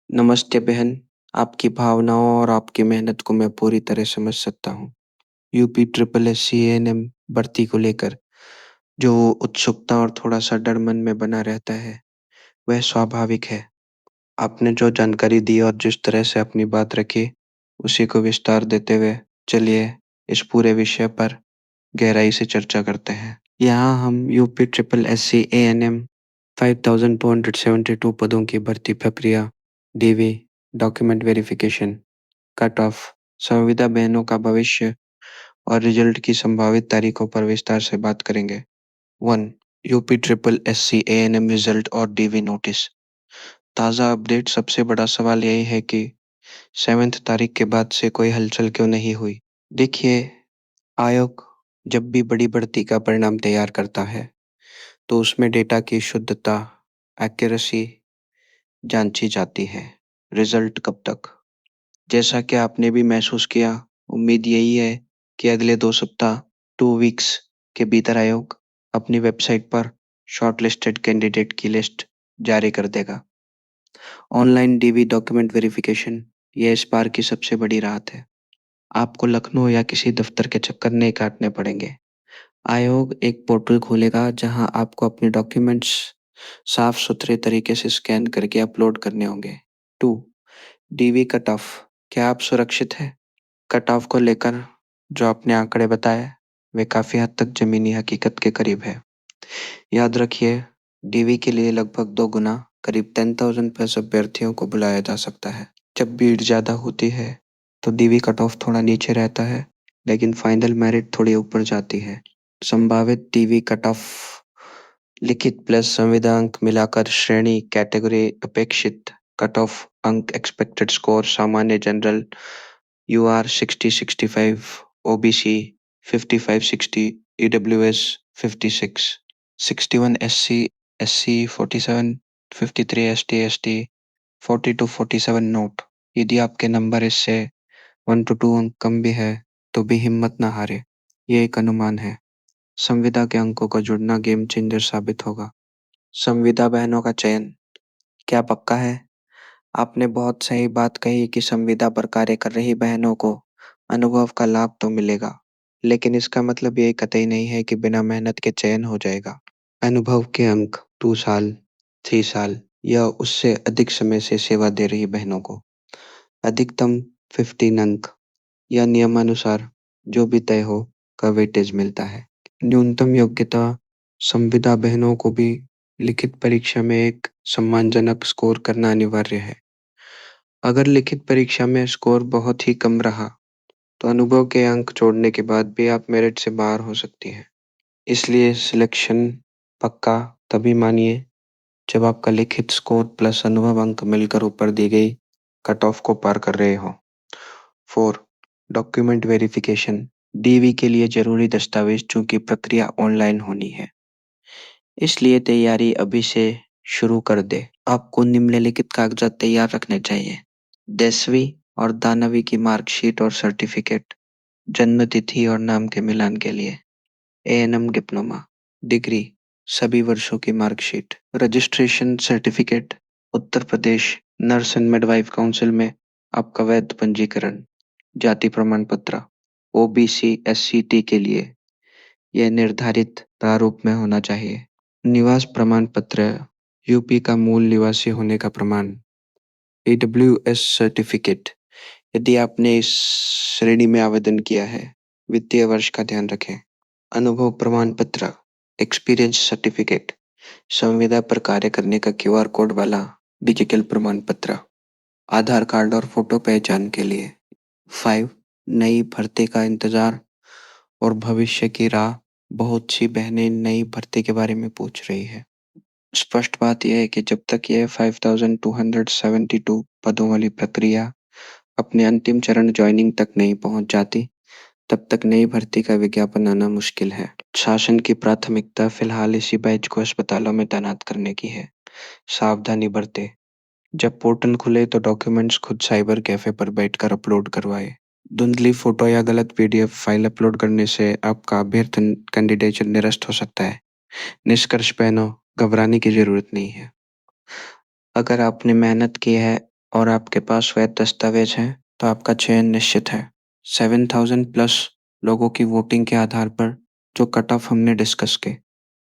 नमस्ते बहन, आपकी भावनाओं और आपकी मेहनत को मैं पूरी तरह समझ सकता हूँ। UP triple S C ANM भर्ती को लेकर जो उत्सुकता और थोड़ा-सा डर मन में बना रहता है, वह स्वाभाविक है। आपने जो जानकारी दी और जिस तरह से अपनी बात रखी, उसी को विस्तार देते हुए चलिए इस पूरे विषय पर गहराई से चर्चा करते हैं। यहाँ हम UP triple S C ANM 5272 पदों की भर्ती प्रक्रिया, DV, document verification, cut off, संविदा बहनों का भविष्य और रिजल्ट की संभावित तारीखों पर विस्तार से बात करेंगे। 1. UP triple S C ANM result और डीवी नोटिस। ताज़ा अपडेट। सबसे बड़ा सवाल यही है कि 7th तारीख के बाद से कोई हलचल क्यों नहीं हुई। देखिए, आयोग जब भी बड़ी भर्ती का परिणाम तैयार करता है तो उसमें डेटा की शुद्धता, एक्यूरेसी जांची जाती है। रिजल्ट कब तक? जैसा कि आपने भी महसूस किया, उम्मीद यही है कि अगले 2 सप्ताह, 2 वीक्स के भीतर आयोग अपनी वेबसाइट पर शॉर्टलिस्टेड कैंडिडेट की लिस्ट जारी कर देगा। ऑनलाइन डीवी डॉक्यूमेंट वेरिफिकेशन, यह इस बार की सबसे बड़ी राहत है। आपको लखनऊ या किसी दफ्तर के चक्कर नहीं काटने पड़ेंगे। आयोग एक पोर्टल खोलेगा जहां आपको अपने डॉक्यूमेंट्स साफ सुथरे तरीके से स्कैन करके अपलोड करने होंगे। 2. डीवी कट ऑफ, क्या आप सुरक्षित हैं? कट ऑफ को लेकर जो आपने आंकड़े बताए, वे काफ़ी हद तक ज़मीनी हकीकत के करीब है। याद रखिए, डीवी के लिए लगभग 2 गुना, करीब 10,000 प्लस अभ्यर्थियों को बुलाया जा सकता है। जब भीड़ ज़्यादा होती है, तो डीवी कट ऑफ थोड़ा नीचे रहता है, लेकिन फाइनल मेरिट थोड़ी ऊपर जाती है। संभावित डीवी कट ऑफ, लिखित प्लस संविदा अंक मिलाकर श्रेणी, कैटेगरी, अपेक्षित कट ऑफ अंक, एक्सपेक्टेड स्कोर, सामान्य general UR 60-65, OBC 55-60, EWS 56, 61 SC, SC 47, 53 ST, ST 40-47 note. यदि आपके नंबर इससे 1 to 2 अंक कम भी है, तो भी हिम्मत ना हारे। ये एक अनुमान है। संविदा के अंकों का जुड़ना गेम चेंजर साबित होगा। संविदा बहनों का चयन क्या पक्का है? आपने बहुत सही बात कही कि संविदा पर कार्य कर रही बहनों को अनुभव का लाभ तो मिलेगा, लेकिन इसका मतलब ये कतई नहीं है कि बिना मेहनत के चयन हो जाएगा। अनुभव के अंक 2 साल, 3 साल या उससे अधिक समय से सेवा दे रही बहनों को अधिकतम 15 अंक या नियमानुसार जो भी तय हो का वेटेज मिलता है। न्यूनतम योग्यता, संविदा बहनों को भी लिखित परीक्षा में एक सम्मानजनक स्कोर करना अनिवार्य है। अगर लिखित परीक्षा में स्कोर बहुत ही कम रहा, तो अनुभव के अंक जोड़ने के बाद भी आप मेरिट से बाहर हो सकती हैं। इसलिए सिलेक्शन पक्का तभी मानिए जब आपका लिखित स्कोर प्लस अनुभव अंक मिलकर ऊपर दी गई कट ऑफ को पार कर रहे हो। 4. डॉक्यूमेंट वेरिफिकेशन, डीवी के लिए जरूरी दस्तावेज चूंकि प्रक्रिया ऑनलाइन होनी है, इसलिए तैयारी अभी से शुरू कर दे। आपको निम्नलिखित कागजात तैयार रखने चाहिए। 10वीं और 12वीं की मार्कशीट और सर्टिफिकेट, जन्म तिथि और नाम के मिलान के लिए। एएनएम डिप्लोमा, डिग्री, सभी वर्षों की marksheet, registration certificate, Uttar Pradesh nurse and midwife council में आपका वैध पंजीकरण, जाति प्रमाण पत्र, ओबीसी एससीटी के लिए यह निर्धारित प्रारूप में होना चाहिए। निवास प्रमाण पत्र, यूपी का मूल निवासी होने का प्रमाण, AWS सर्टिफिकेट यदि आपने इस श्रेणी में आवेदन किया है। वित्तीय वर्ष का ध्यान रखें। अनुभव प्रमाण पत्र, एक्सपीरियंस सर्टिफिकेट, संविदा पर कार्य करने का QR कोड वाला डिजिटल प्रमाण पत्र, आधार कार्ड और फोटो पहचान के लिए। 5. नई भर्ती का इंतजार और भविष्य की राह। बहुत सी बहनें नई भर्ती के बारे में पूछ रही है। स्पष्ट बात यह है कि जब तक यह 5272 पदों वाली प्रक्रिया अपने अंतिम चरण ज्वाइनिंग तक नहीं पहुंच जाती, तब तक नई भर्ती का विज्ञापन आना मुश्किल है। शासन की प्राथमिकता फिलहाल इसी बैच को अस्पतालों में तैनात करने की है। सावधानी बरतें। जब पोर्टल खुले तो डॉक्यूमेंट्स खुद साइबर कैफे पर बैठकर अपलोड करवाएं। धुंधली फोटो या गलत PDF फाइल अपलोड करने से आपका अभ्यर्थन कैंडिडेचर निरस्त हो सकता है। निष्कर्ष पहनो, घबराने की जरूरत नहीं है। अगर आपने मेहनत की है और आपके पास वैध दस्तावेज हैं, तो आपका चयन निश्चित है। 7,000 प्लस लोगों की वोटिंग के आधार पर जो कट ऑफ हमने डिस्कस की,